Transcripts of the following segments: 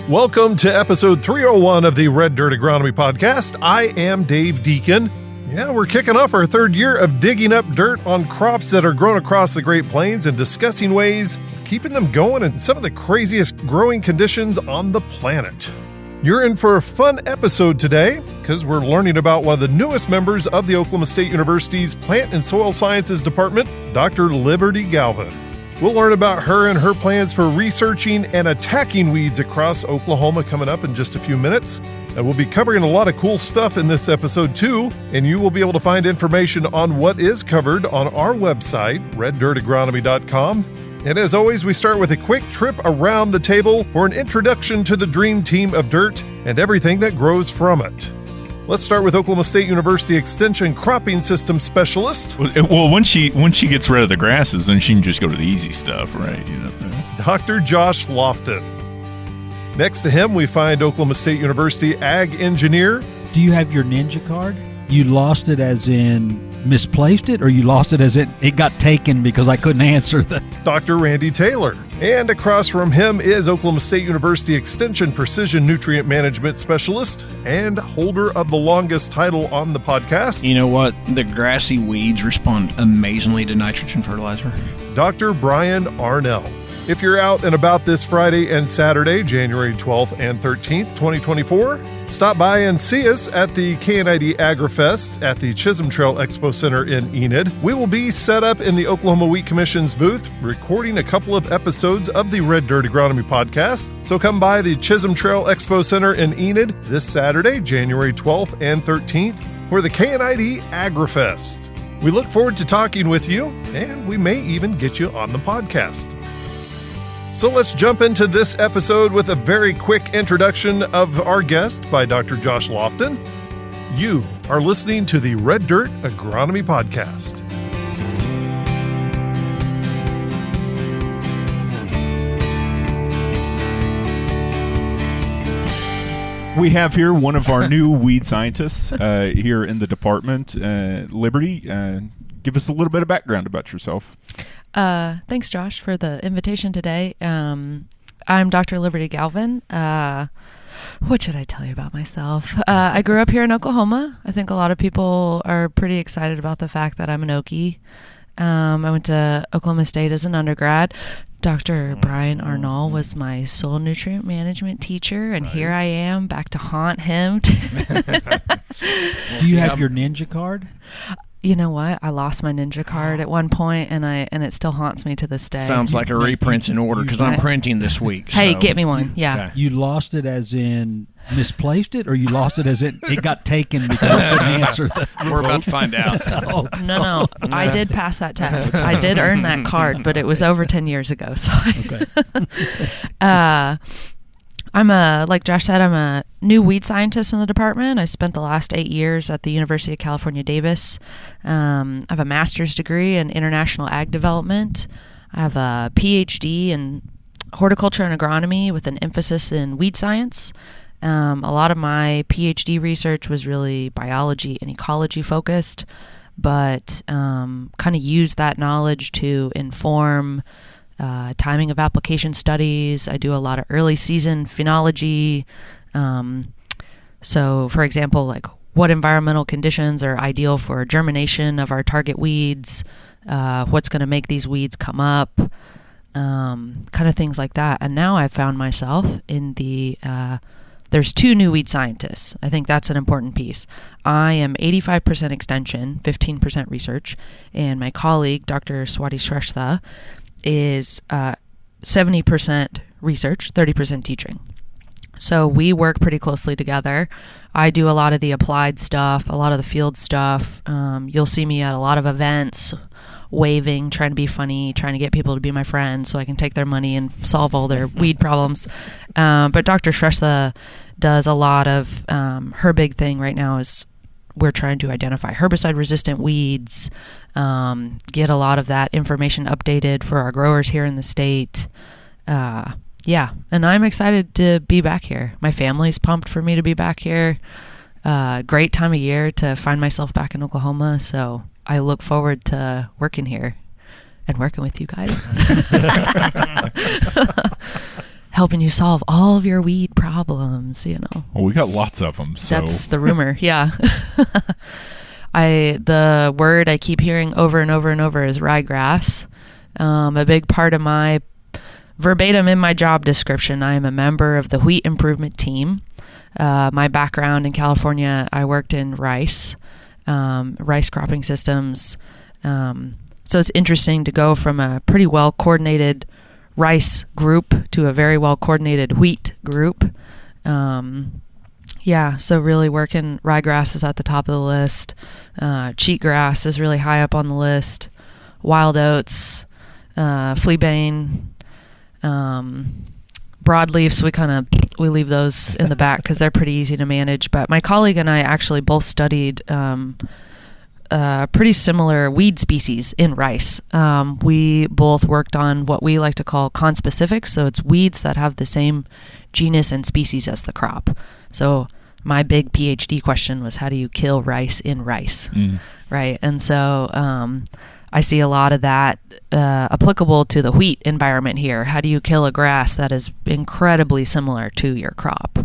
Welcome to episode 301 of the Red Dirt Agronomy Podcast. I am Dave Deacon. Yeah, we're kicking off our third year of digging up dirt on crops that are grown across the Great Plains and discussing ways of keeping them going in some of the craziest growing conditions on the planet. You're in for a fun episode today because we're learning about one of the newest members of the Oklahoma State University's Plant and Soil Sciences Department, Dr. Liberty Galvin. We'll learn about her and her plans for researching and attacking weeds across Oklahoma coming up in just a few minutes. And we'll be covering a lot of cool stuff in this episode too, and you will be able to find information on what is covered on our website, reddirtagronomy.com. And as always, we start with a quick trip around the table for an introduction to the dream team of dirt and everything that grows from it. Let's start with Oklahoma State University Extension Cropping System Specialist. Well, once she gets rid of the grasses, then she can just go to the easy stuff, right? Dr. Josh Lofton. Next to him, we find Oklahoma State University Ag Engineer. Do you have your ninja card? You lost it as in misplaced it, or you lost it as it got taken because I couldn't answer the... Dr. Randy Taylor. And across from him is Oklahoma State University Extension Precision Nutrient Management Specialist and holder of the longest title on the podcast. You know what? The grassy weeds respond amazingly to nitrogen fertilizer. Dr. Brian Arnell. If you're out and about this Friday and Saturday, January 12th and 13th, 2024, stop by and see us at the KNID AgriFest at the Chisholm Trail Expo Center in Enid. We will be set up in the Oklahoma Wheat Commission's booth, recording a couple of episodes of the Red Dirt Agronomy Podcast. So come by the Chisholm Trail Expo Center in Enid this Saturday, January 12th and 13th, for the KNID AgriFest. We look forward to talking with you, and we may even get you on the podcast. So let's jump into this episode with a very quick introduction of our guest by Dr. Josh Lofton. You are listening to the Red Dirt Agronomy Podcast. We have here one of our new weed scientists here in the department, Liberty. Give us a little bit of background about yourself. Thanks, Josh, for the invitation today. I'm Dr. Liberty Galvin. What should I tell you about myself? I grew up here in Oklahoma. I think a lot of people are pretty excited about the fact that I'm an Okie. I went to Oklahoma State as an undergrad. Dr. Brian Arnell was my soil nutrient management teacher, and Here I am back to haunt him. Do you have your ninja card? You know what? I lost my ninja card at one point, and it still haunts me to this day. Sounds like a reprint's in order because I'm printing this week. Hey, get me one. Yeah. You lost it as in misplaced it, or you lost it as it got taken because I couldn't answer the... We're about to find out. No. I did pass that test. I did earn that card, but it was over 10 years ago. So Okay. Like Josh said, I'm a new weed scientist in the department. I spent the last 8 years at the University of California, Davis. I have a master's degree in international ag development. I have a PhD in horticulture and agronomy with an emphasis in weed science. A lot of my PhD research was really biology and ecology focused, but kind of used that knowledge to inform timing of application studies. I do a lot of early season phenology. So, for example, like what environmental conditions are ideal for germination of our target weeds, what's going to make these weeds come up, kind of things like that. And now I've found myself in the... there's two new weed scientists. I think that's an important piece. I am 85% extension, 15% research, and my colleague, Dr. Swati Shrestha, is 70% research, 30% teaching. So we work pretty closely together. I do a lot of the applied stuff, a lot of the field stuff. You'll see me at a lot of events, waving, trying to be funny, trying to get people to be my friends so I can take their money and solve all their weed problems. But Dr. Shrestha does a lot of, her big thing right now is we're trying to identify herbicide-resistant weeds, get a lot of that information updated for our growers here in the state. Yeah, and I'm excited to be back here. My family's pumped for me to be back here. Great time of year to find myself back in Oklahoma, so I look forward to working here and working with you guys. Helping you solve all of your weed problems, Well, we got lots of them. So. That's the rumor. Yeah. The word I keep hearing over and over and over is ryegrass. A big part of my verbatim in my job description, I am a member of the wheat improvement team. My background in California, I worked in rice cropping systems. So it's interesting to go from a pretty well coordinated rice group to a very well coordinated wheat group. So really working ryegrass is at the top of the list. Cheatgrass is really high up on the list. Wild oats, fleabane, broadleafs, we leave those in the back because they're pretty easy to manage. But my colleague and I actually both studied pretty similar weed species in rice. We both worked on what we like to call conspecifics, so it's weeds that have the same genus and species as the crop. So my big PhD question was, how do you kill rice in rice? Right? And so I see a lot of that applicable to the wheat environment here. How do you kill a grass that is incredibly similar to your crop?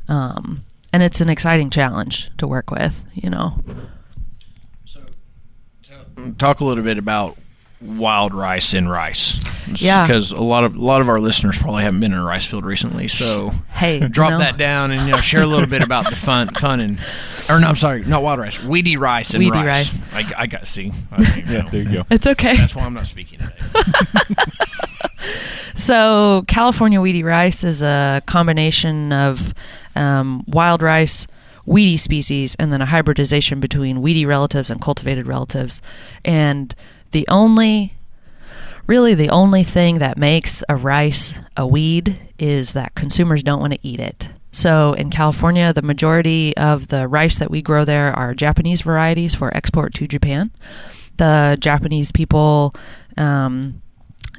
And it's an exciting challenge to work with, Talk a little bit about wild rice in rice. Yeah. Because a lot of our listeners probably haven't been in a rice field recently. So hey, drop that down and share a little bit about the fun and I'm sorry, not wild rice, weedy rice and weedy rice. I got Yeah, there you go. It's okay. That's why I'm not speaking today. So California weedy rice is a combination of wild rice, weedy species, and then a hybridization between weedy relatives and cultivated relatives. And the only thing that makes a rice a weed is that consumers don't want to eat it. So in California, the majority of the rice that we grow there are Japanese varieties for export to Japan. The Japanese people,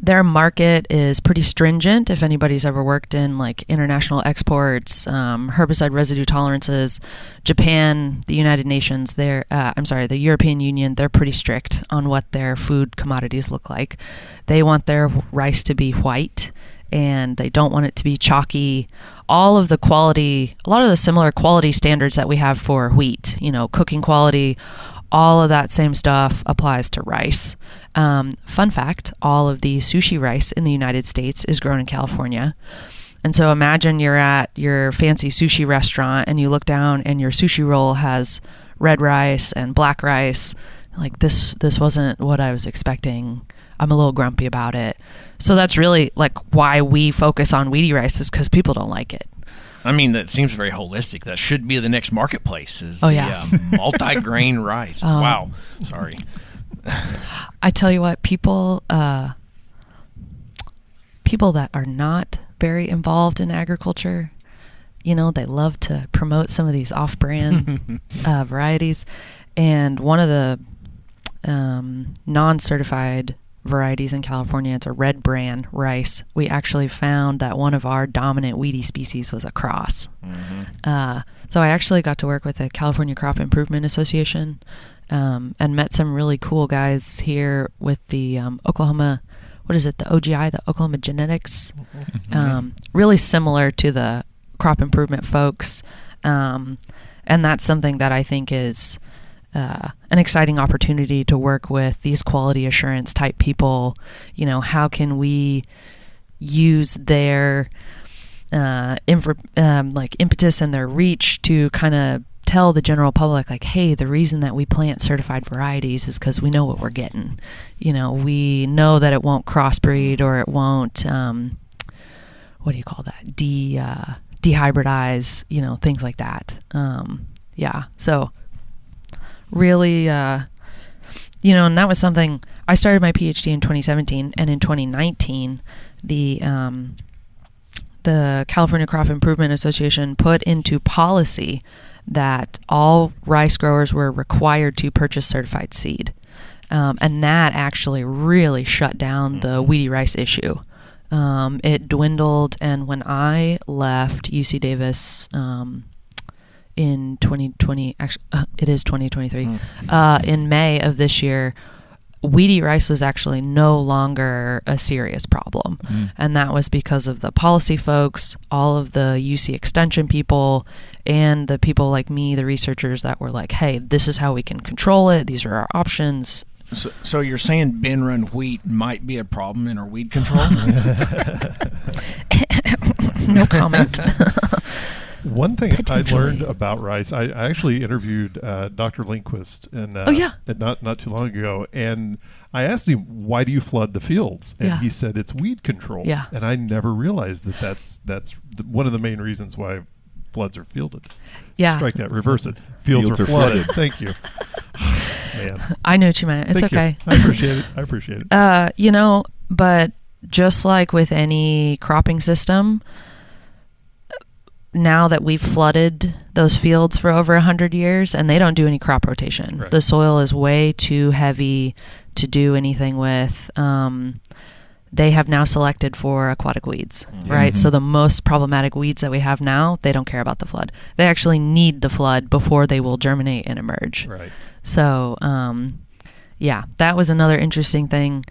their market is pretty stringent. If anybody's ever worked in like international exports, herbicide residue tolerances, Japan, the United Nations, the European Union, they're pretty strict on what their food commodities look like. They want their rice to be white, and they don't want it to be chalky. A lot of the similar quality standards that we have for wheat, cooking quality, all of that same stuff applies to rice. Fun fact, all of the sushi rice in the United States is grown in California. And so imagine you're at your fancy sushi restaurant and you look down and your sushi roll has red rice and black rice. Like this wasn't what I was expecting. I'm a little grumpy about it. So that's really like why we focus on weedy rice, is because people don't like it. I mean, that seems very holistic. That should be the next marketplace, is multi-grain rice. Wow. Sorry. I tell you what, people that are not very involved in agriculture, they love to promote some of these off-brand varieties. And one of the non-certified varieties in California, it's a red bran rice. We actually found that one of our dominant weedy species was a cross. So I actually got to work with the California Crop Improvement Association and met some really cool guys here with the Oklahoma, the OGI, the Oklahoma Genetics, really similar to the crop improvement folks. And that's something that I think is an exciting opportunity to work with these quality assurance type people. How can we use their impetus and their reach to kind of tell the general public, like, hey, the reason that we plant certified varieties is because we know what we're getting. We know that it won't crossbreed, or it won't, dehybridize, things like that. So really, and that was something, I started my PhD in 2017, and in 2019, the California Crop Improvement Association put into policy that all rice growers were required to purchase certified seed. And that actually really shut down the weedy rice issue. It dwindled, and when I left UC Davis in 2020, actually, it is 2023, in May of this year, weedy rice was actually no longer a serious problem. And that was because of the policy folks, all of the UC extension people, and the people like me, the researchers that were like, hey, this is how we can control it. These are our options. So you're saying bin run wheat might be a problem in our weed control? No comment. One thing I learned about rice, I actually interviewed Dr. Lindquist not too long ago, and I asked him, why do you flood the fields? And he said it's weed control. Yeah. And I never realized that's one of the main reasons why floods are fielded. Yeah. Strike that, reverse it. Fields are flooded. Thank you. Man. I know what you meant. It's Thank okay. You. I appreciate it. But just like with any cropping system, now that we've flooded those fields for over 100 years and they don't do any crop rotation. Right. The soil is way too heavy to do anything with. They have now selected for aquatic weeds, right? So the most problematic weeds that we have now, they don't care about the flood. They actually need the flood before they will germinate and emerge. Right. So, that was another interesting thing.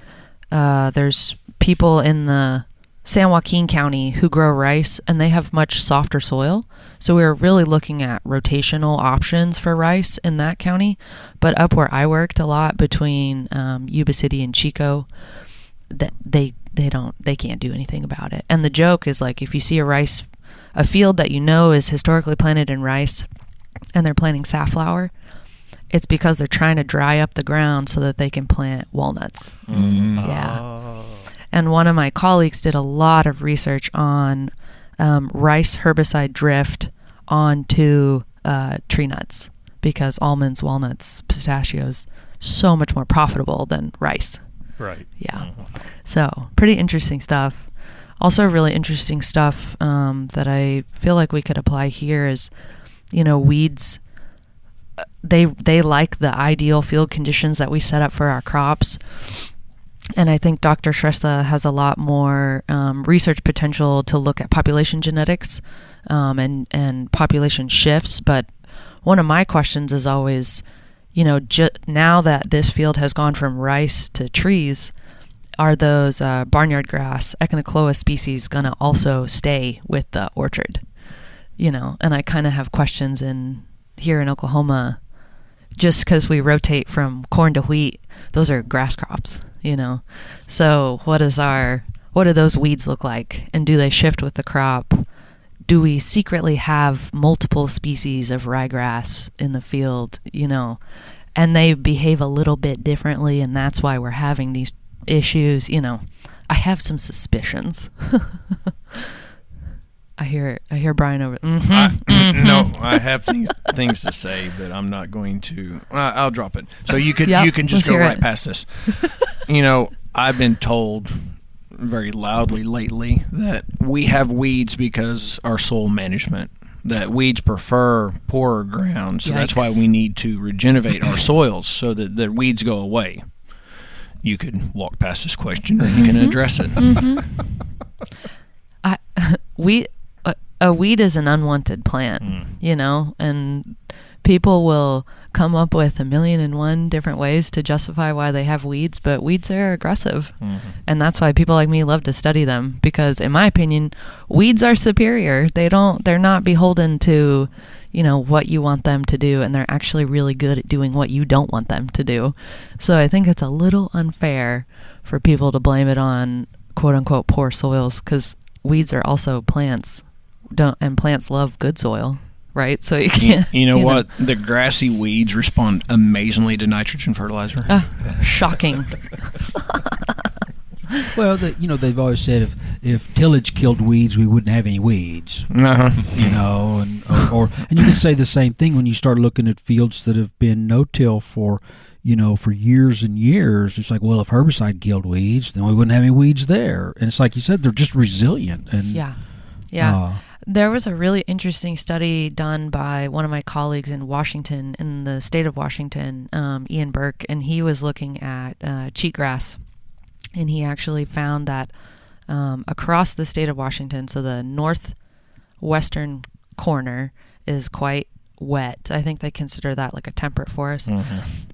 There's people in the San Joaquin County who grow rice, and they have much softer soil. So we were really looking at rotational options for rice in that county. But up where I worked a lot between Yuba City and Chico, they can't do anything about it. And the joke is, like, if you see a field that you know is historically planted in rice, and they're planting safflower, it's because they're trying to dry up the ground so that they can plant walnuts. Yeah. And one of my colleagues did a lot of research on rice herbicide drift onto tree nuts, because almonds, walnuts, pistachios, so much more profitable than rice. Right. Yeah. So pretty interesting stuff. Also really interesting stuff that I feel like we could apply here is, weeds, they like the ideal field conditions that we set up for our crops. And I think Dr. Shrestha has a lot more research potential to look at population genetics and population shifts. But one of my questions is always, now that this field has gone from rice to trees, are those barnyard grass, Echinocloa species going to also stay with the orchard? And I kind of have questions here in Oklahoma, just because we rotate from corn to wheat, those are grass crops. So what do those weeds look like, and do they shift with the crop? Do we secretly have multiple species of ryegrass in the field, and they behave a little bit differently, and that's why we're having these issues? I have some suspicions. I hear Brian over. No, I have things to say, but I'm not going to. I'll drop it. So you can just go right past this. I've been told very loudly lately that we have weeds because our soil management. That weeds prefer poorer ground, so that's why we need to regenerate our soils so that the weeds go away. You could walk past this question, or you can address it. A weed is an unwanted plant, and people will come up with 1,000,001 different ways to justify why they have weeds, but weeds are aggressive. And that's why people like me love to study them, because in my opinion, weeds are superior. They're not beholden to, what you want them to do, and they're actually really good at doing what you don't want them to do. So I think it's a little unfair for people to blame it on quote unquote poor soils, because weeds are also plants. And plants love good soil, right? So you can't. What? The grassy weeds respond amazingly to nitrogen fertilizer. Shocking. Well, they've always said if tillage killed weeds, we wouldn't have any weeds. And you can say the same thing when you start looking at fields that have been no-till for years and years. It's like, well, if herbicide killed weeds, then we wouldn't have any weeds there. And it's like you said, they're just resilient. And yeah. There was a really interesting study done by one of my colleagues in Washington, in the state of Washington, Ian Burke, and he was looking at cheatgrass. And he actually found that across the state of Washington, so the northwestern corner is quite wet. I think they consider that like a temperate forest.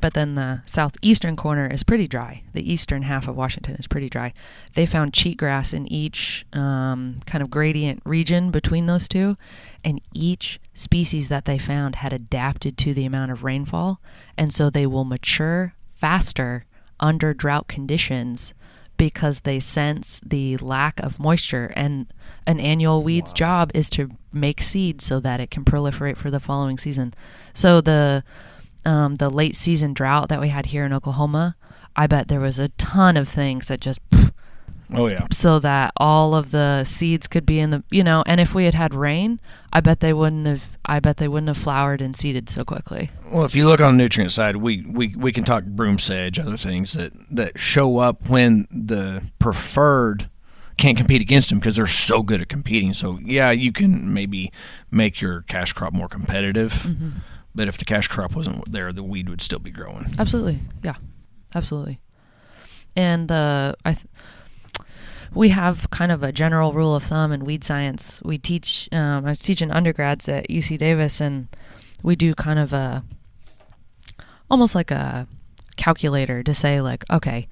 But then the southeastern corner is pretty dry. The eastern half of Washington is pretty dry. They found cheatgrass in each kind of gradient region between those two, and each species that they found had adapted to the amount of rainfall, and so they will mature faster under drought conditions because they sense the lack of moisture. And an annual weed's job is to make seed so that it can proliferate for the following season. So the late season drought that we had here in Oklahoma, I bet there was a ton of things that just so that all of the seeds could be in the, and if we had rain, I bet they wouldn't have flowered and seeded so quickly. Well, if you look on the nutrient side, we can talk broom sedge, other things that show up when the preferred can't compete against them because they're so good at competing. So yeah, you can maybe make your cash crop more competitive, but if the cash crop wasn't there, the weed would still be growing. Absolutely, yeah, absolutely. And we have kind of a general rule of thumb in weed science. We teach, I was teaching undergrads at UC Davis, and we do kind of almost like a calculator to say like, okay,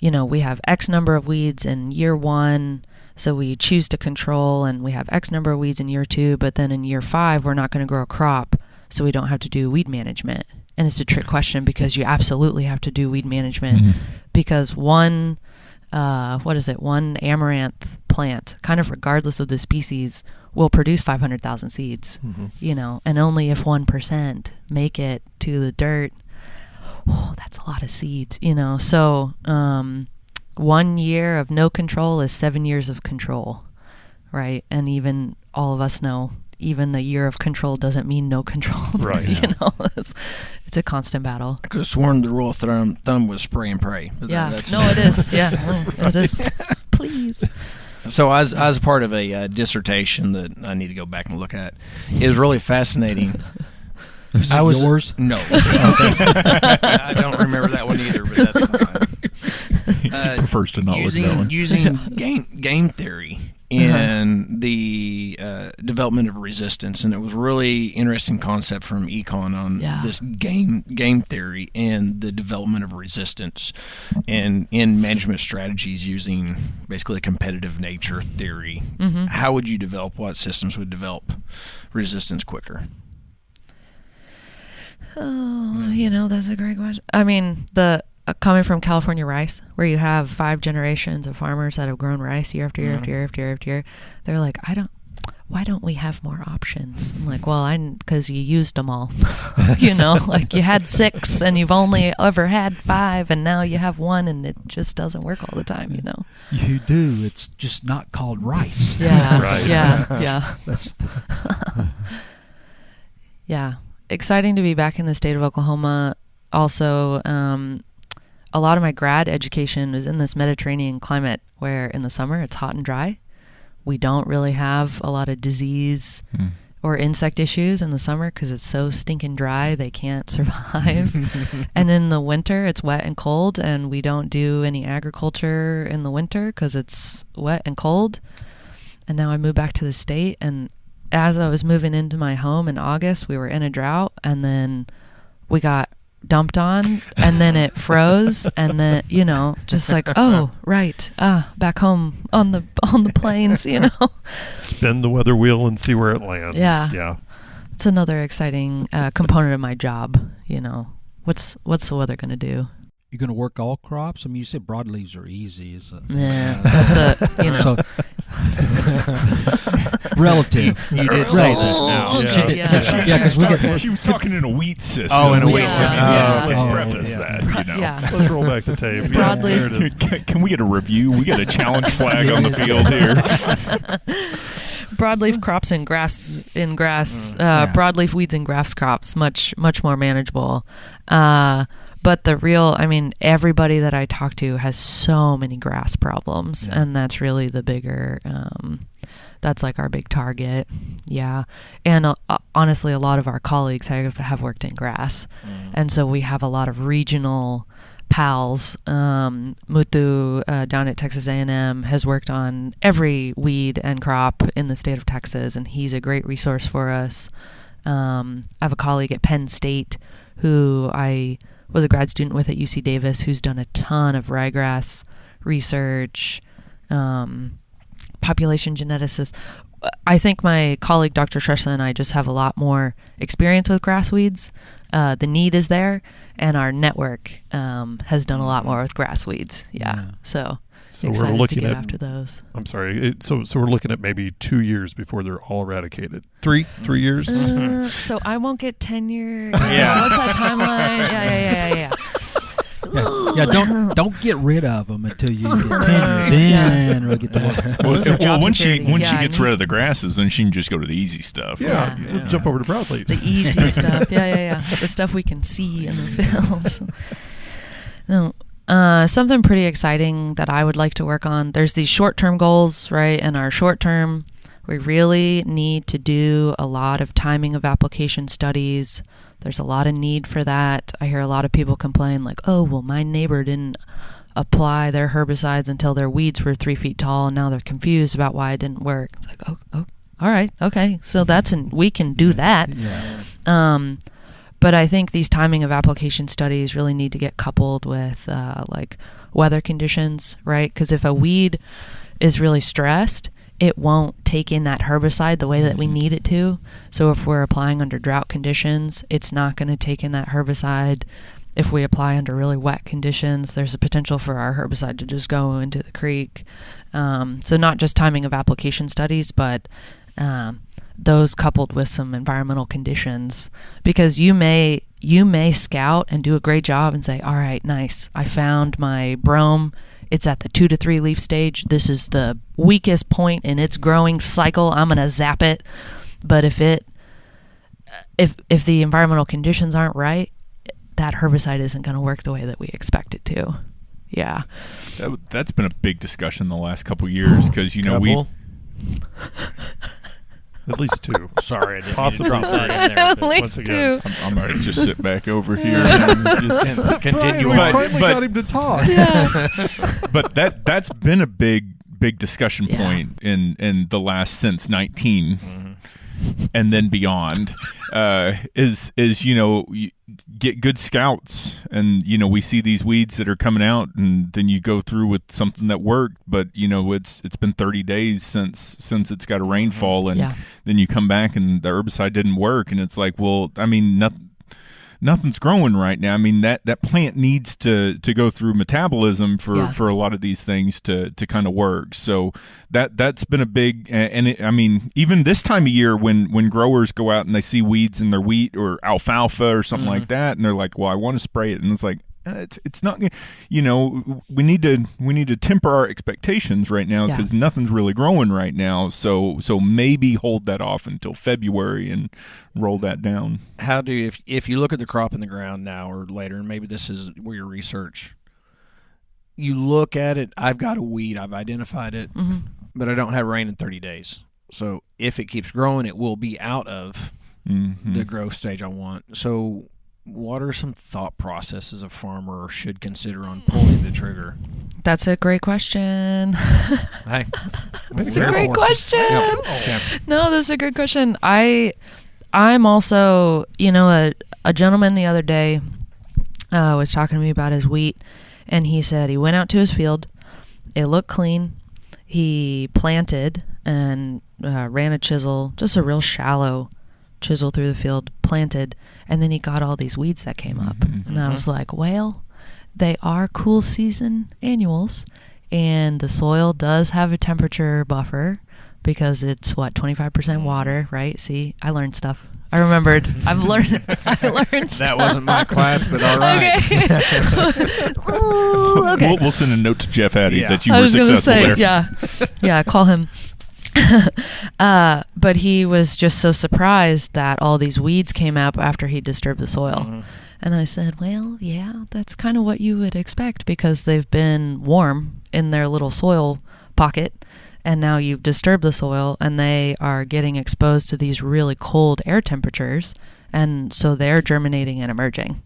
we have X number of weeds in year 1, so we choose to control, and we have X number of weeds in year 2, but then in year 5, we're not going to grow a crop, so we don't have to do weed management. And it's a trick question because you absolutely have to do weed management because one amaranth plant, kind of regardless of the species, will produce 500,000 seeds, and only if 1% make it to the dirt, that's a lot of seeds, So 1 year of no control is 7 years of control, right? And even all of us know, even a year of control doesn't mean no control, right? It's a constant battle. I could have sworn the rule of thumb was spray and pray. But it is. Yeah, it is. Please. So as part of a dissertation that I need to go back and look at, it was really fascinating. Was yours? No. I don't remember that one either, but that's fine. He prefers to not look at that one. Using game theory in the development of resistance, and it was really interesting concept from econ on this game theory and the development of resistance, and in management strategies using basically a competitive nature theory. How would you develop? What systems would develop resistance quicker? Oh, that's a great question. I mean, coming from California rice, where you have 5 generations of farmers that have grown rice year after year after year after year after year, they're like, why don't we have more options? I'm like, well, because you used them all. Like you had 6 and you've only ever had 5, and now you have 1, and it just doesn't work all the time. You do. It's just not called rice. Yeah. Right. Yeah. That's yeah. Exciting to be back in the state of Oklahoma. Also, a lot of my grad education was in this Mediterranean climate where in the summer it's hot and dry. We don't really have a lot of disease or insect issues in the summer because it's so stinking dry they can't survive. And in the winter it's wet and cold, and we don't do any agriculture in the winter because it's wet and cold. And now I moved back to the state, and as I was moving into my home in August, we were in a drought, and then we got dumped on, and then it froze, and then just like, oh right, back home on the plains. Spin the weather wheel and see where it lands. Yeah. It's another exciting component of my job. What's the weather going to do? You're going to work all crops? I mean, you said broadleaves are easy. That's So, relative. You did say that now. Yeah, because she was talking in a wheat system. Oh, in a wheat system. Let's preface that. Let's roll back the tape. Broadleaf. There it is. Can we get a review? We got a challenge flag on the field here. Broadleaf crops and grass broadleaf weeds and grass crops, much more manageable. But everybody that I talk to has so many grass problems, and that's really the bigger, that's like our big target. Yeah. And honestly, a lot of our colleagues have worked in grass. And so we have a lot of regional pals. Muthu down at Texas A&M has worked on every weed and crop in the state of Texas, and he's a great resource for us. I have a colleague at Penn State who I was a grad student with at UC Davis who's done a ton of ryegrass research, population geneticist. I think my colleague, Dr. Shrestha, and I just have a lot more experience with grass weeds. The need is there, and our network has done a lot more with grass weeds. Yeah. So we're looking to get at after those. I'm sorry. So we're looking at maybe 2 years before they're all eradicated. 3 years. So I won't get tenure. Yeah. What's that timeline? Yeah. Yeah, don't get rid of them until you get tenure. Then we'll get to work. Well, once she gets rid of the grasses, then she can just go to the easy stuff. Yeah. Jump over to broadleaves. The easy stuff. Yeah. The stuff we can see in the fields. No. Something pretty exciting that I would like to work on. There's these short-term goals, right? And our short-term, we really need to do a lot of timing of application studies. There's a lot of need for that. I hear a lot of people complain like, oh, well, my neighbor didn't apply their herbicides until their weeds were 3 feet tall, and now they're confused about why it didn't work. It's like, oh all right, okay. So we can do that. Yeah. But I think these timing of application studies really need to get coupled with like weather conditions, right? Because if a weed is really stressed, it won't take in that herbicide the way that we need it to. So if we're applying under drought conditions, it's not going to take in that herbicide. If we apply under really wet conditions, there's a potential for our herbicide to just go into the creek. So not just timing of application studies, but those coupled with some environmental conditions, because you may scout and do a great job and say, all right, nice, I found my brome. It's at the 2 to 3 leaf stage. This is the weakest point in its growing cycle. I'm going to zap it. But if the environmental conditions aren't right, that herbicide isn't going to work the way that we expect it to. Yeah. That's been a big discussion the last couple of years because, we... At least 2. Sorry, I didn't possibly drop that in there. At least once again, 2. I might just sit back over here and just continue on. on. Finally got him to talk. Yeah. But that's been a big discussion point in the last since 19 and then beyond. Is you get good scouts, and we see these weeds that are coming out, and then you go through with something that worked, but it's been 30 days since it's got a rainfall, and then you come back and the herbicide didn't work, and it's like, well, I mean, nothing's growing right now. I mean, that plant needs to go through metabolism for a lot of these things to kind of work. So that's been a big, I mean, even this time of year when growers go out and they see weeds in their wheat or alfalfa or something like that, and they're like, well, I want to spray it, and it's like, it's not, we need to temper our expectations right now because nothing's really growing right now. So maybe hold that off until February and roll that down. How do if you look at the crop in the ground now or later, and maybe this is where your research, you look at it, I've got a weed, I've identified it, but I don't have rain in 30 days. So if it keeps growing, it will be out of the growth stage I want. So what are some thought processes a farmer should consider on pulling the trigger? That's a great question. Hey, that's a great question. Yep. Okay. No, that's a good question. I'm also, a gentleman the other day was talking to me about his wheat, and he said he went out to his field. It looked clean. He planted and ran a chisel, just a real shallow chisel through the field, planted, and then he got all these weeds that came up. And I was like, well, they are cool season annuals, and the soil does have a temperature buffer because it's 25% water, right? See, I learned stuff. I remembered. I learned stuff. That wasn't my class, but all right. Okay. Ooh, okay. We'll send a note to Jeff Hattie that you I were was successful gonna say, there. Yeah, call him. But he was just so surprised that all these weeds came up after he disturbed the soil. And I said, well, yeah, that's kind of what you would expect because they've been warm in their little soil pocket, and now you've disturbed the soil, and they are getting exposed to these really cold air temperatures, and so they're germinating and emerging.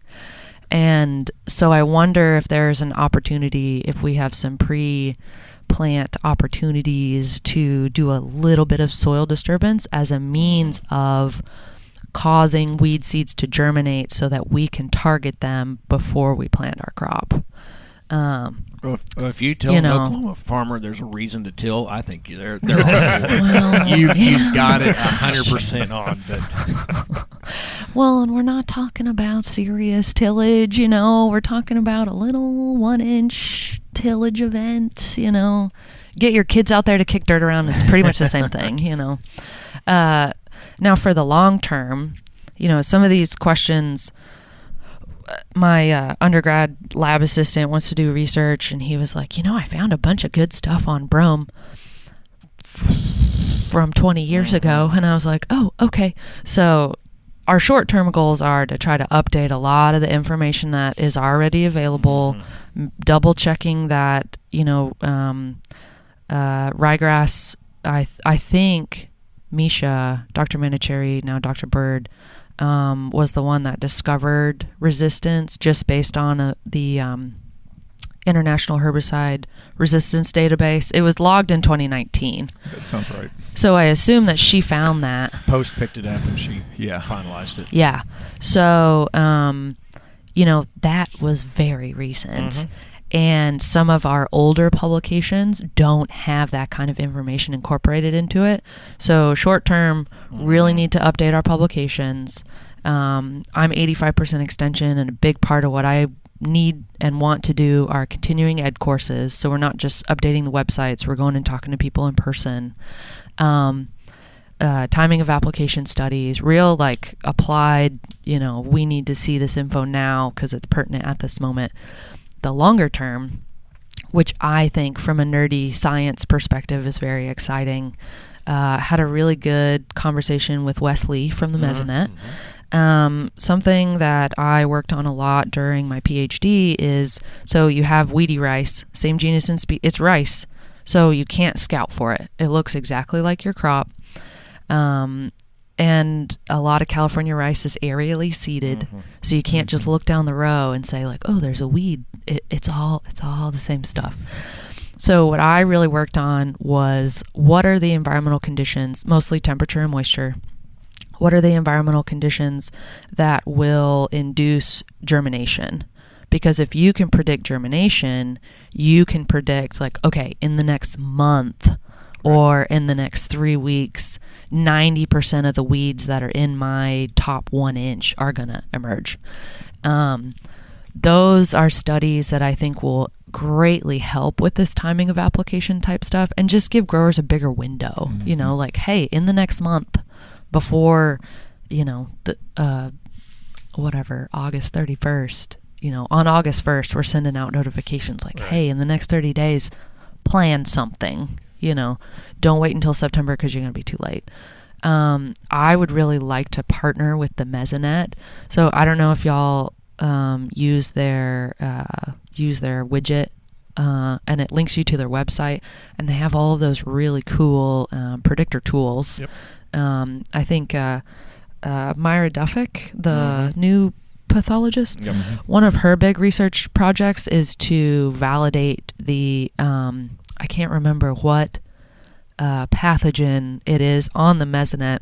And so I wonder if there's an opportunity, if we have some pre-plant opportunities to do a little bit of soil disturbance as a means of causing weed seeds to germinate so that we can target them before we plant our crop. If you tell an Oklahoma farmer there's a reason to till, I think they're on board. You've got it 100% on. But well, and we're not talking about serious tillage, We're talking about a little 1-inch tillage event, Get your kids out there to kick dirt around. It's pretty much the same thing, Now, for the long term, some of these questions, my undergrad lab assistant wants to do research, and he was like, I found a bunch of good stuff on brome from 20 years ago. And I was like, oh, okay. So our short-term goals are to try to update a lot of the information that is already available, double checking that, ryegrass, I think Misha, Dr. Manicherry, now Dr. Bird, was the one that discovered resistance just based on the International Herbicide Resistance Database. It was logged in 2019. That sounds right. So I assume that she found that. Post picked it up and she finalized it. Yeah. So, that was very recent. Mm-hmm. And some of our older publications don't have that kind of information incorporated into it. So short term, really need to update our publications. I'm 85% extension, and a big part of what I need and want to do are continuing ed courses. So we're not just updating the websites, we're going and talking to people in person. Timing of application studies, real applied, we need to see this info now because it's pertinent at this moment. The longer term, which I think from a nerdy science perspective is very exciting, had a really good conversation with Wesley from the Mesonet. Something that I worked on a lot during my PhD is, so you have weedy rice, same genus and species, it's rice, so you can't scout for it. It looks exactly like your crop. And a lot of California rice is aerially seeded, so you can't just look down the row and say oh, there's a weed. It's all the same stuff. So what I really worked on was, what are the environmental conditions, mostly temperature and moisture? What are the environmental conditions that will induce germination? Because if you can predict germination, you can predict okay, in the next month or in the next 3 weeks, 90% of the weeds that are in my top 1 inch are going to emerge. Those are studies that I think will greatly help with this timing of application type stuff, and just give growers a bigger window, hey, in the next month before, August 31st, on August 1st, we're sending out notifications hey, in the next 30 days, plan something. Don't wait until September because you're going to be too late. I would really like to partner with the Mesonet. So I don't know if y'all use their widget, and it links you to their website, and they have all of those really cool predictor tools. Yep. I think Myra Duffick, the new pathologist, one of her big research projects is to validate the I can't remember what pathogen it is on the Mesonet,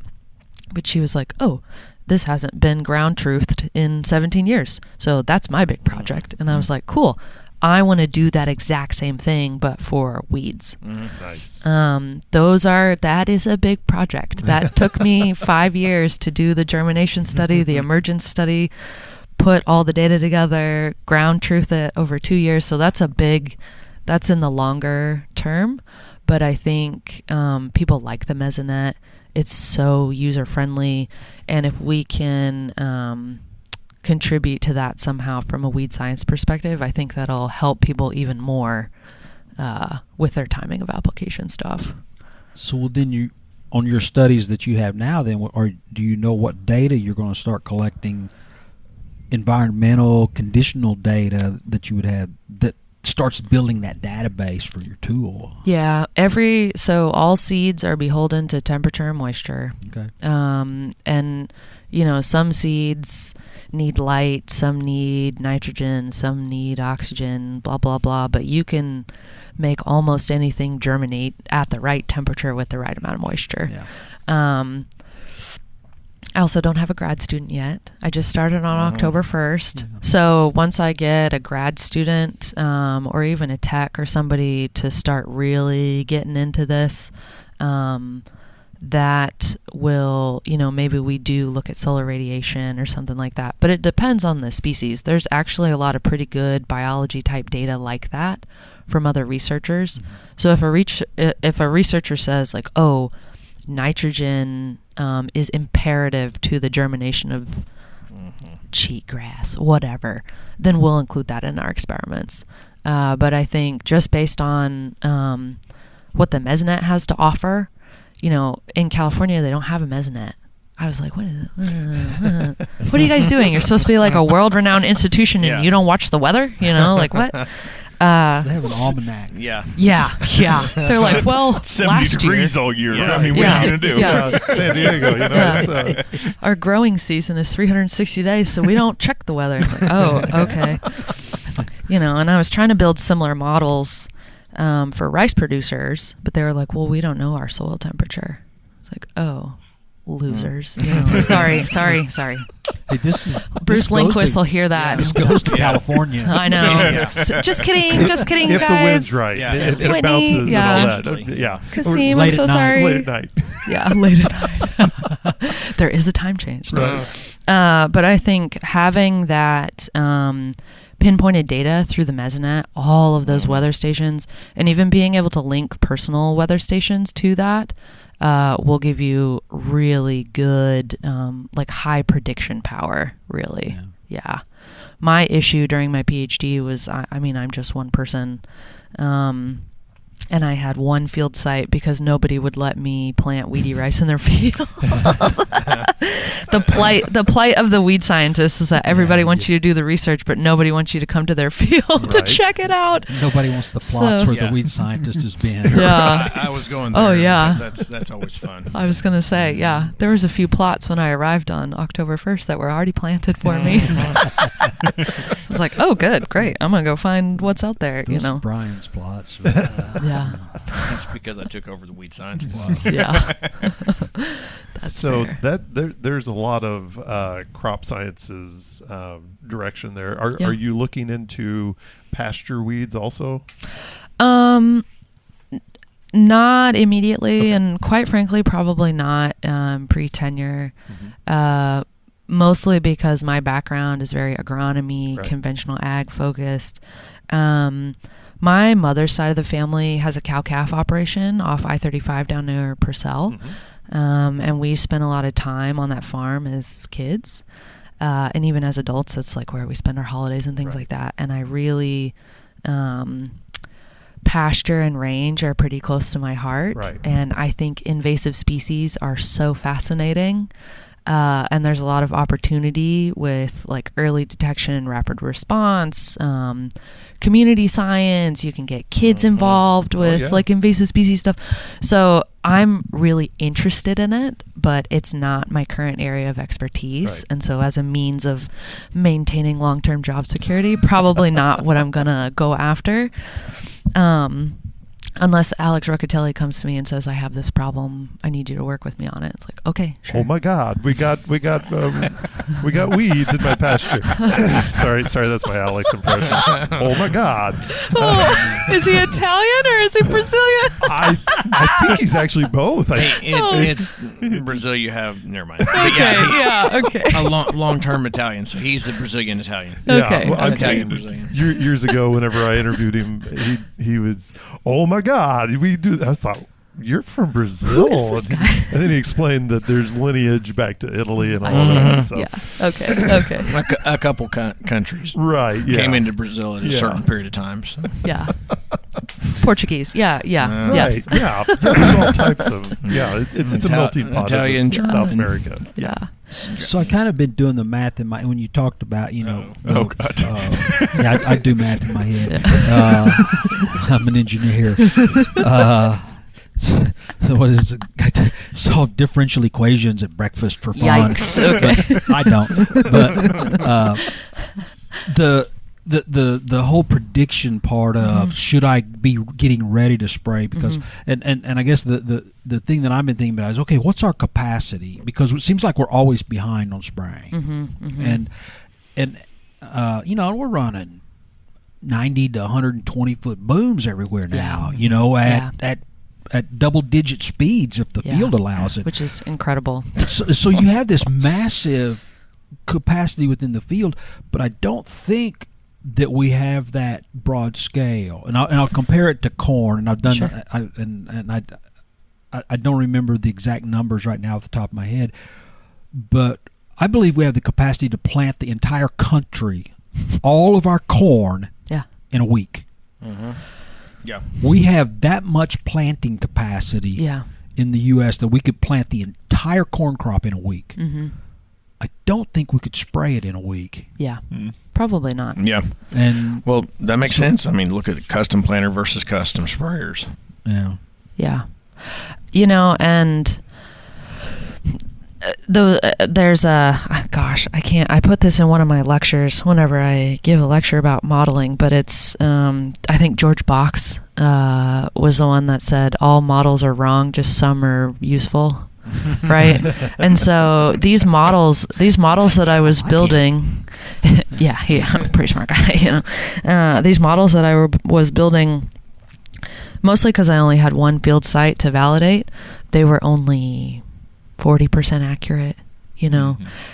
but she was like, oh, this hasn't been ground truthed in 17 years. So that's my big project. And I was like, cool. I want to do that exact same thing, but for weeds. Nice. That is a big project. That took me 5 years to do the germination study, the emergence study, put all the data together, ground truth it over 2 years. So that's that's in the longer term. But I think people like the Mesonet. It's so user-friendly. And if we can contribute to that somehow from a weed science perspective, I think that'll help people even more with their timing of application stuff. So then on your studies that you have now, then, or do you know what data you're going to start collecting, environmental conditional data that you would have that starts building that database for your tool? Yeah, so all seeds are beholden to temperature and moisture. Okay. And some seeds need light, some need nitrogen, some need oxygen, blah blah blah, but you can make almost anything germinate at the right temperature with the right amount of moisture. Yeah. I also don't have a grad student yet. I just started on October 1st. So once I get a grad student or even a tech or somebody to start really getting into this, that will, maybe we do look at solar radiation or something like that. But it depends on the species. There's actually a lot of pretty good biology type data like that from other researchers. So if a researcher says like, oh, nitrogen is imperative to the germination of cheatgrass, whatever, then we'll include that in our experiments. But I think just based on what the mesonet has to offer, in California, they don't have a mesonet. I was like, what is it? What are you guys doing? You're supposed to be like a world-renowned institution and you don't watch the weather? Like what? They have an almanac. Yeah. They're like, well, 70 last degrees year, all year. What are you going to do? San Diego, our growing season is 360 days, so we don't check the weather. Like, oh, okay. And I was trying to build similar models for rice producers, but they were like, well, we don't know our soil temperature. It's like, oh, losers. Sorry. Hey, Bruce Lindquist will hear that. This goes to California. I know. Just kidding, if guys. If the wind's right, it Whitney, bounces and all that. Yeah. Kasim, I'm so sorry. Late at night. Yeah, late at night. There is a time change. Right. But I think having that pinpointed data through the mesonet, all of those weather stations, and even being able to link personal weather stations to that, will give you really good, high prediction power, really. Yeah. My issue during my PhD was, I'm just one person, and I had one field site because nobody would let me plant weedy rice in their field. The plight of the weed scientists is that everybody wants you to do the research, but nobody wants you to come to their field to check it out. Nobody wants the plots where the weed scientist has been. Yeah, I was going there. Oh yeah, that's always fun. I was gonna say, there was a few plots when I arrived on October 1st that were already planted for me. I was like, oh, good, great. I'm gonna go find what's out there. Those are Brian's plots. Yeah. That's because I took over the weed science plots. Yeah. So fair. there's a lot of crop sciences direction there. Are you looking into pasture weeds also? Not immediately, and quite frankly, probably not pre-tenure. Mostly because my background is very agronomy, conventional ag focused. My mother's side of the family has a cow-calf operation off I-35 down near Purcell. And we spent a lot of time on that farm as kids. And even as adults, it's like where we spend our holidays and things like that. And I really, pasture and range are pretty close to my heart. And I think invasive species are so fascinating. And there's a lot of opportunity with like early detection and rapid response, community science. You can get kids involved with like invasive species stuff. So I'm really interested in it, but it's not my current area of expertise. And so as a means of maintaining long-term job security, probably not what I'm going to go after. Unless Alex Roccatelli comes to me and says, I have this problem, I need you to work with me on it. It's like, okay, sure. Oh my God, we got weeds in my pasture. sorry, that's my Alex impression. Oh my God. Is he Italian or is he Brazilian? I think he's actually both. It's in Brazil. You have never mind. Okay. A long-term Italian, so he's a Brazilian Italian. Okay. Well, Italian Brazilian. Years ago, whenever I interviewed him, he was, oh my God, we do. I thought, you're from Brazil. Who is this guy? And then he explained that there's lineage back to Italy and all that. So. Yeah. Okay. A couple countries came into Brazil at a certain period of time. So. Yeah. Portuguese. Yeah. Yes. Yeah. There's all types of. Yeah. It's a melting pot. Italian, of South America. Yeah. So I kind of been doing the math in my when you talked about God. I do math in my head. I'm an engineer. So what is it? Solve differential equations at breakfast for fun. Yikes. Okay. I don't. But the whole prediction part of should I be getting ready to spray, because and I guess the thing that I've been thinking about is, okay, what's our capacity, because it seems like we're always behind on spraying, and we're running 90 to 120 foot booms everywhere now, at double digit speeds if the field allows it, which is incredible. So you have this massive capacity within the field, but I don't think that we have that broad scale. And I'll compare it to corn, and I've done I don't remember the exact numbers right now off the top of my head, but I believe we have the capacity to plant the entire country, all of our corn, in a week. Yeah, we have that much planting capacity in the U.S. that we could plant the entire corn crop in a week. I don't think we could spray it in a week. Yeah, probably not. Yeah, and well, that makes sense. I mean, look at custom planter versus custom sprayers. Yeah. And there's I put this in one of my lectures whenever I give a lecture about modeling, but it's I think George Box was the one that said all models are wrong, just some are useful. Right. And so these models that I was building, I'm a pretty smart guy, these models that I was building, mostly because I only had one field site to validate, they were only 40% accurate,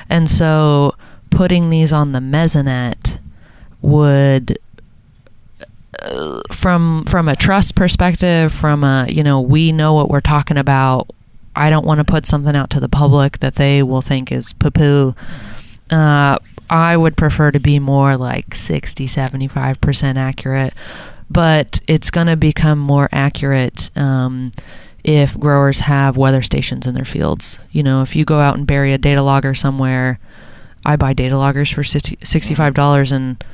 and so putting these on the mesonet would, from a trust perspective, from a, we know what we're talking about, I don't want to put something out to the public that they will think is poo-poo. I would prefer to be more like 60-75% accurate, but it's going to become more accurate if growers have weather stations in their fields. If you go out and bury a data logger somewhere, I buy data loggers for $65 and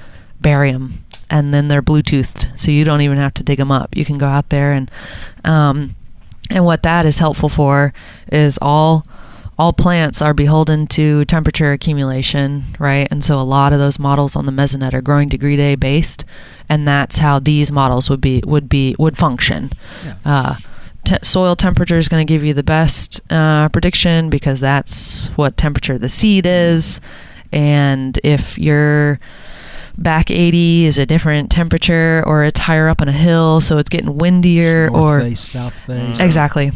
bury them, and then they're Bluetoothed, so you don't even have to dig them up. You can go out there and what that is helpful for is all plants are beholden to temperature accumulation, right? And so a lot of those models on the mesonet are growing degree day based, and that's how these models would function. Soil temperature is going to give you the best prediction, because that's what temperature the seed is, and if your back 80 is a different temperature, or it's higher up on a hill, so it's getting windier, north face, south face. Exactly.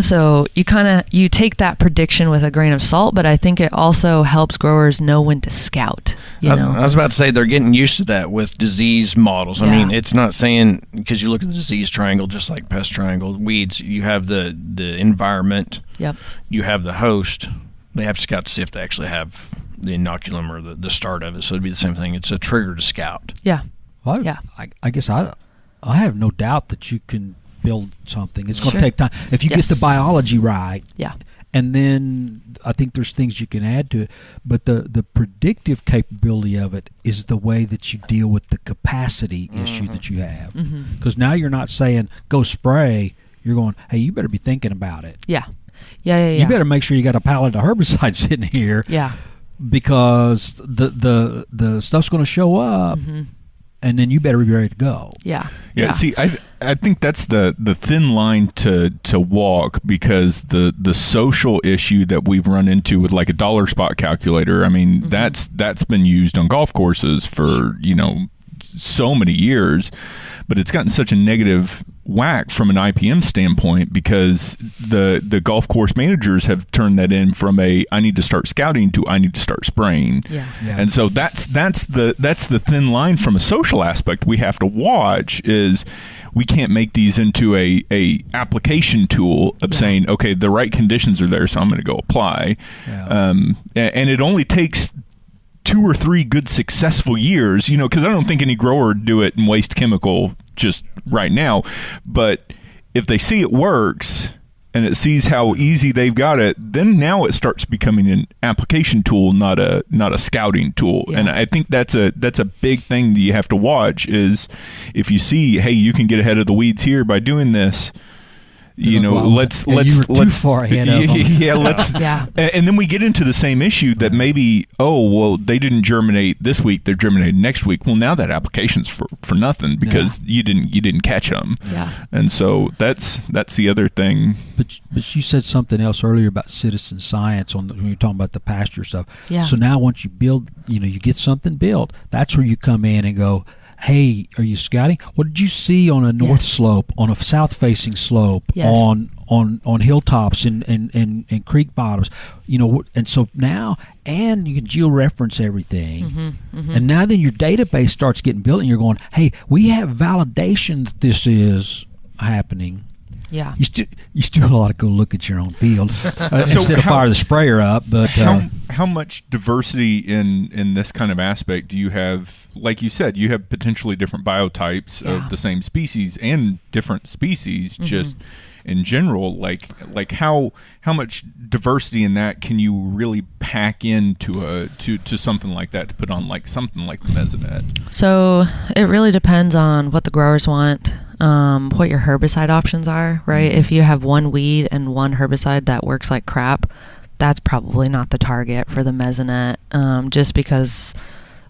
So you take that prediction with a grain of salt, but I think it also helps growers know when to scout. I was about to say they're getting used to that with disease models. I mean, it's not saying, because you look at the disease triangle, just like pest triangle, weeds, you have the environment, you have the host. They have to scout to see if they actually have the inoculum or the start of it. So it'd be the same thing. It's a trigger to scout. Yeah. Well, I guess I have no doubt that you can build something. It's going to take time. If you get the biology right. Yeah. And then I think there's things you can add to it. But the predictive capability of it is the way that you deal with the capacity issue that you have. Because now you're not saying, go spray. You're going, hey, you better be thinking about it. Yeah. You better make sure you got a pallet of herbicide sitting here. Yeah. Because the stuff's going to show up, and then you better be ready to go. Yeah. See, I think that's the thin line to walk, because the social issue that we've run into with like a dollar spot calculator, I mean, that's been used on golf courses for so many years, but it's gotten such a negative whack from an IPM standpoint, because the golf course managers have turned that in from I need to start scouting to I need to start spraying. And so that's the thin line from a social aspect we have to watch. Is we can't make these into a application tool of saying, okay, the right conditions are there, so I'm going to go apply. And it only takes 2 or 3 good successful years, because I don't think any grower would do it and waste chemical just right now. But if they see it works and it sees how easy they've got it, then now it starts becoming an application tool, not a scouting tool. And I think that's a big thing that you have to watch, is if you see, hey, you can get ahead of the weeds here by doing this, let's you were too far ahead of them. Yeah, let's. Yeah. And then we get into the same issue that maybe, they didn't germinate this week; they're germinating next week. Well, now that application's for nothing because you didn't catch them. Yeah. And so that's the other thing. But you said something else earlier about citizen science when you're talking about the pasture stuff. Yeah. So now once you build, you get something built. That's where you come in and go, hey, are you scouting? What did you see on a north slope, on a south-facing slope, on hilltops and creek bottoms? And so now, and you can georeference everything. And now then your database starts getting built, and you're going, hey, we have validation that this is happening. Yeah. You still ought to go look at your own field instead of fire the sprayer up. But how much diversity in this kind of aspect do you have? Like you said, you have potentially different biotypes of the same species and different species just in general. Like how much diversity in that can you really pack into to something like that to put on like something like the mesonet? So it really depends on what the growers want. What your herbicide options are, right? If you have one weed and one herbicide that works like crap, that's probably not the target for the mesonet, just because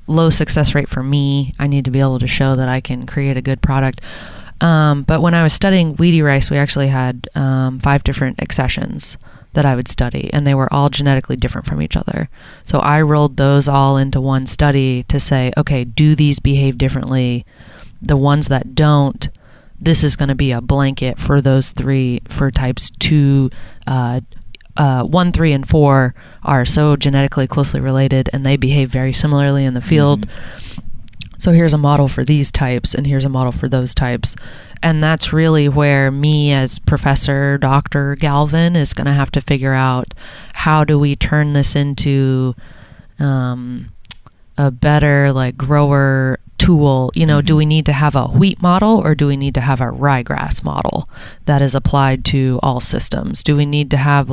low success rate for me. I need to be able to show that I can create a good product. But when I was studying weedy rice, we actually had 5 different accessions that I would study, and they were all genetically different from each other. So I rolled those all into one study to say, okay, do these behave differently? The ones that don't, this is going to be a blanket for those 3. For types 2, 1, 3, and 4 are so genetically closely related, and they behave very similarly in the field. So here's a model for these types, and here's a model for those types. And that's really where me as Professor Dr. Galvin is going to have to figure out, how do we turn this into a better grower tool? Do we need to have a wheat model, or do we need to have a ryegrass model that is applied to all systems? Do we need to have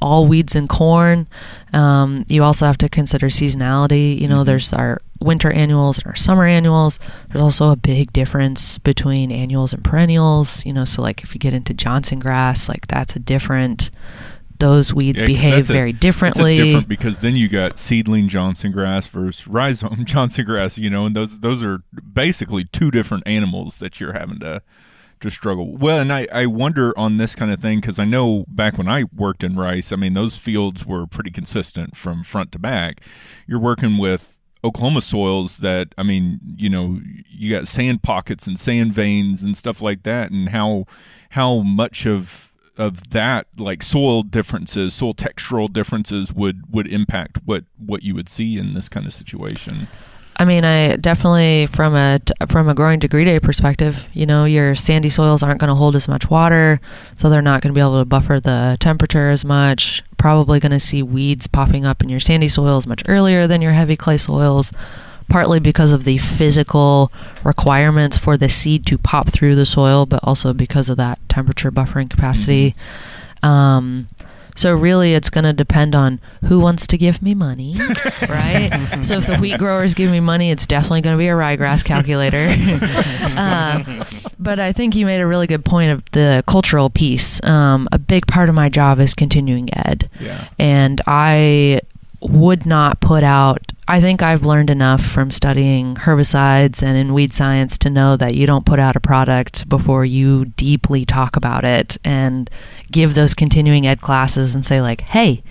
all weeds and corn? You also have to consider seasonality. There's our winter annuals and our summer annuals. There's also a big difference between annuals and perennials. So if you get into Johnson grass, that's a different. Those weeds behave very differently. It's different because then you got seedling Johnson grass versus rhizome Johnson grass, and those are basically 2 different animals that you're having to struggle. Well, and I wonder on this kind of thing, because I know back when I worked in rice, those fields were pretty consistent from front to back. You're working with Oklahoma soils that, you got sand pockets and sand veins and stuff like that, and how much of that, soil differences, soil textural differences would impact what you would see in this kind of situation. I definitely, from a growing degree day perspective, your sandy soils aren't going to hold as much water, so they're not going to be able to buffer the temperature as much. Probably going to see weeds popping up in your sandy soils much earlier than your heavy clay soils, partly because of the physical requirements for the seed to pop through the soil, but also because of that temperature buffering capacity. So really, it's going to depend on who wants to give me money, right? So if the wheat growers give me money, it's definitely going to be a ryegrass calculator. But I think you made a really good point of the cultural piece. A big part of my job is continuing ed. Yeah. And I would not put out, I think I've learned enough from studying herbicides and in weed science to know that you don't put out a product before you deeply talk about it and give those continuing ed classes and say hey,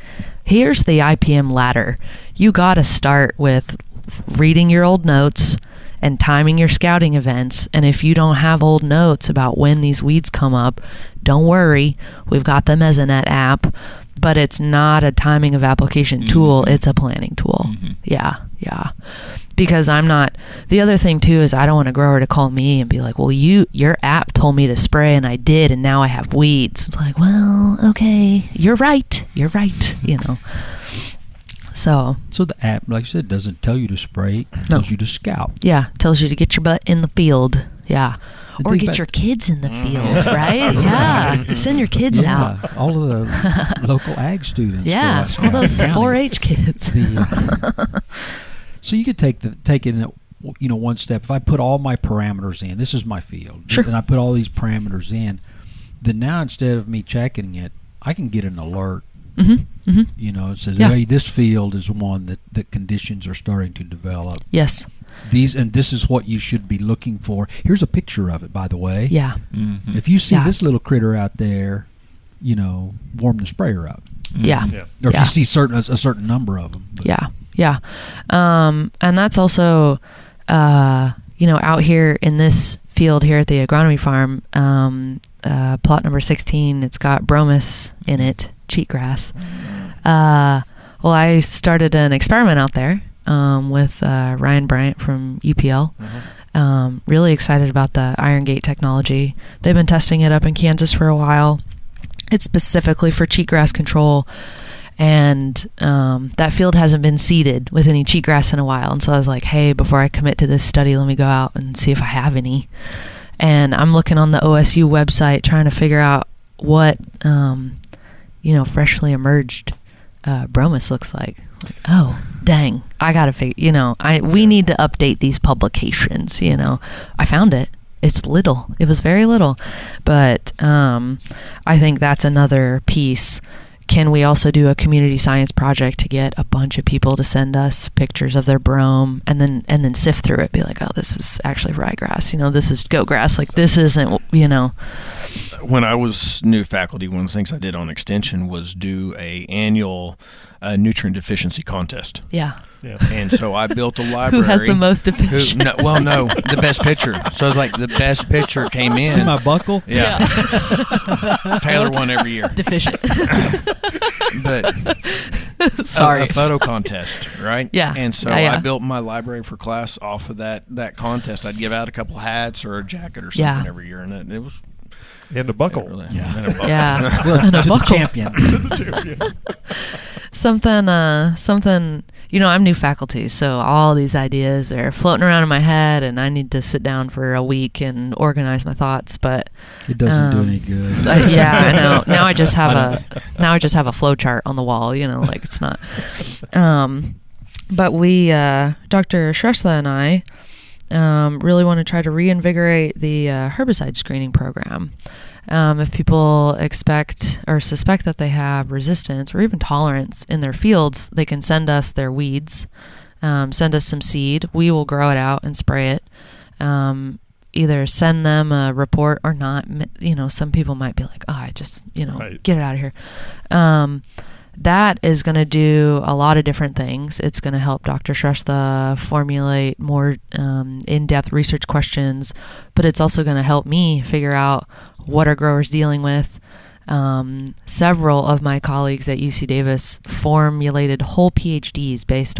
here's the IPM ladder. You got to start with reading your old notes and timing your scouting events. And if you don't have old notes about when these weeds come up, don't worry. We've got the Mesonet app, but it's not a timing of application tool. It's a planning tool. Yeah. Because the other thing too is I don't want a grower to call me and be like, well, your app told me to spray and I did, and now I have weeds. It's well, okay, you're right. So the app, like you said, doesn't tell you to spray. It tells you to scout. Yeah, tells you to get your butt in the field. Yeah. Or get your kids in the field, right? Yeah. Send your kids out. All of the local ag students. Yeah, all those 4-H kids. So you could take it one step. If I put all my parameters in, this is my field. Sure. And I put all these parameters in, then now instead of me checking it, I can get an alert. Mm-hmm. Mm-hmm. You know, it says, hey, this field is one that conditions are starting to develop. Yes. This is what you should be looking for. Here's a picture of it, by the way. Yeah. Mm-hmm. If you see this little critter out there, you know, warm the sprayer up. Yeah. Or if you see a certain number of them. But. Yeah. And that's also, you know, out here in this field here at the agronomy farm, plot number 16, it's got bromus in it, cheatgrass. Well, I started an experiment out there with Ryan Bryant from UPL. Really excited about the Iron Gate technology. They've been testing it up in Kansas for a while. It's specifically for cheatgrass control, and that field hasn't been seeded with any cheatgrass in a while. And so I was like, hey, before I commit to this study, let me go out and see if I have any. And I'm looking on the OSU website trying to figure out what, you know, freshly emerged bromus looks like. Oh, dang. I got to figure, you know, we need to update these publications, you know. I found it. It's little. It was very little. But I think that's another piece. Can we also do a community science project to get a bunch of people to send us pictures of their brome and then sift through it, be like, oh, this is actually ryegrass, you know, this is goat grass, like this isn't, you know. When I was new faculty, one of the things I did on extension was do a annual nutrient deficiency contest. Yeah. And so I built a library. Who has the most deficient? No, the best pitcher. So it's like the best pitcher came in. See my buckle? Yeah. Taylor won every year. Deficient. But sorry, a photo contest, right? Yeah. And so Yeah. I built my library for class off of that contest. I'd give out a couple hats or a jacket or something Yeah. every year, and it was. And a buckle. And a buckle. Yeah. Well, And a to buckle. the champion. Something, you know, I'm new faculty, so all these ideas are floating around in my head, and I need to sit down for a week and organize my thoughts, but It doesn't do any good. yeah, I know. Now I just have a flow chart on the wall, you know, like it's not. But we, Dr. Shrestha and I, really want to try to reinvigorate the herbicide screening program. If people expect or suspect that they have resistance or even tolerance in their fields, they can send us their weeds, send us some seed. We will grow it out and spray it. Either send them a report or not. You know, some people might be like, oh, I just, you know, get it out of here. That is going to do a lot of different things. It's going to help Dr. Shrestha formulate more in-depth research questions, but it's also going to help me figure out what are growers dealing with. Several of my colleagues at UC Davis formulated whole PhDs based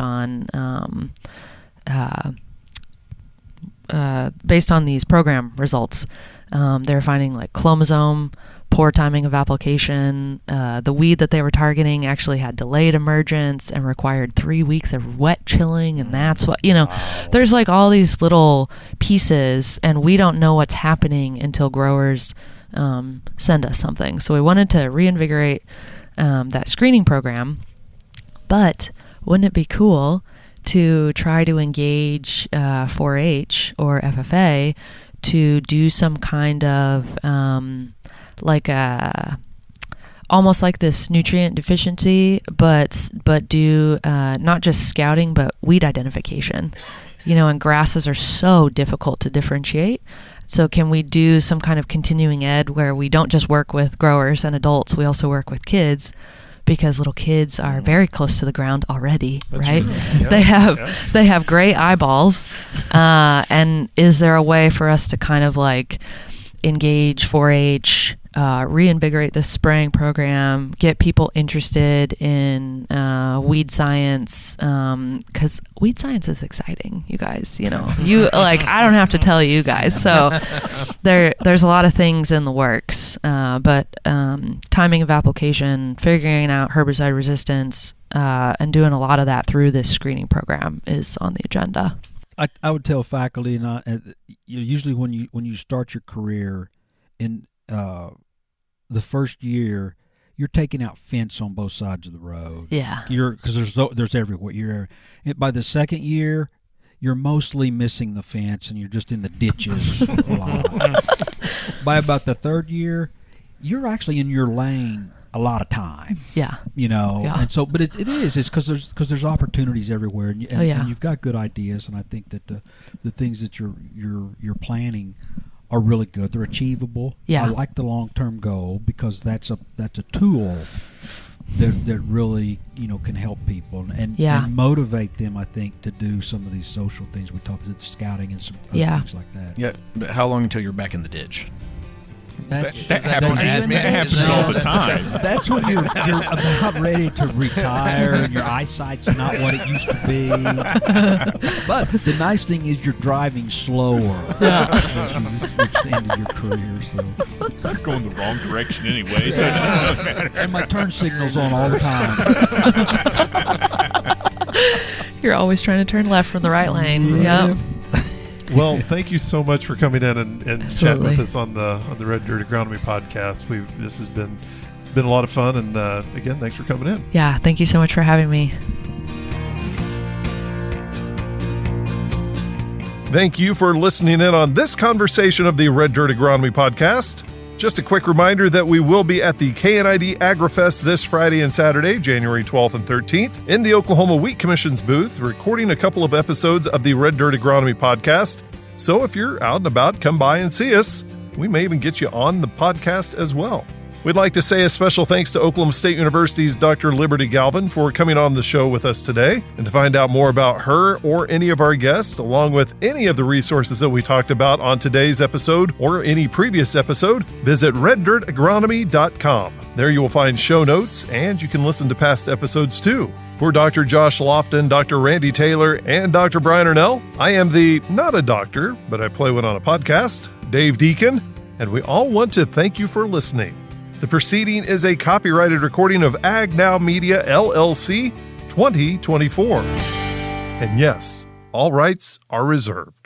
on these program results. They're finding like chromosome, poor timing of application. The weed that they were targeting actually had delayed emergence and required 3 weeks of wet chilling, and that's what, you know, there's like all these little pieces, and we don't know what's happening until growers send us something. So we wanted to reinvigorate that screening program, but wouldn't it be cool to try to engage 4-H or FFA to do some kind of almost like this nutrient deficiency, but do not just scouting, but weed identification. You know, and grasses are so difficult to differentiate. So can we do some kind of continuing ed where we don't just work with growers and adults, we also work with kids, because little kids are very close to the ground already, right? Yeah. They have great eyeballs. And is there a way for us to kind of like engage 4-H, reinvigorate the spraying program, get people interested in weed science, because weed science is exciting, you guys. You know, I don't have to tell you guys. So there's a lot of things in the works, but timing of application, figuring out herbicide resistance, and doing a lot of that through this screening program is on the agenda. I would tell faculty, usually when you start your career in the first year, you're taking out fence on both sides of the road. Yeah, because there's everywhere. By the second year, you're mostly missing the fence and you're just in the ditches a lot. By about the third year, you're actually in your lane a lot of time. Yeah. And so, but it's because there's opportunities everywhere, and you've got good ideas, and I think that the things that you're planning are really good. They're achievable. Yeah. I like the long-term goal because that's a tool that really can help people and motivate them. I think to do some of these social things we talked about, scouting and some other things like that. Yeah. But how long until you're back in the ditch? That happens all the time. That's when you're about ready to retire and your eyesight's not what it used to be. But the nice thing is you're driving slower as you reach the end of your career. So I'm going the wrong direction anyway. So and my turn signal's on all the time. You're always trying to turn left from the right lane. Yep. Well, thank you so much for coming in and chatting with us on the Red Dirt Agronomy podcast. It's been a lot of fun, and again, thanks for coming in. Yeah, thank you so much for having me. Thank you for listening in on this conversation of the Red Dirt Agronomy podcast. Just a quick reminder that we will be at the KNID AgriFest this Friday and Saturday, January 12th and 13th, in the Oklahoma Wheat Commission's booth, recording a couple of episodes of the Red Dirt Agronomy podcast. So if you're out and about, come by and see us. We may even get you on the podcast as well. We'd like to say a special thanks to Oklahoma State University's Dr. Liberty Galvin for coming on the show with us today. And to find out more about her or any of our guests, along with any of the resources that we talked about on today's episode or any previous episode, visit reddirtagronomy.com. There you will find show notes, and you can listen to past episodes too. For Dr. Josh Lofton, Dr. Randy Taylor, and Dr. Brian Arnell, I am the not a doctor, but I play one on a podcast, Dave Deacon, and we all want to thank you for listening. The proceeding is a copyrighted recording of Ag Now Media, LLC, 2024. And yes, all rights are reserved.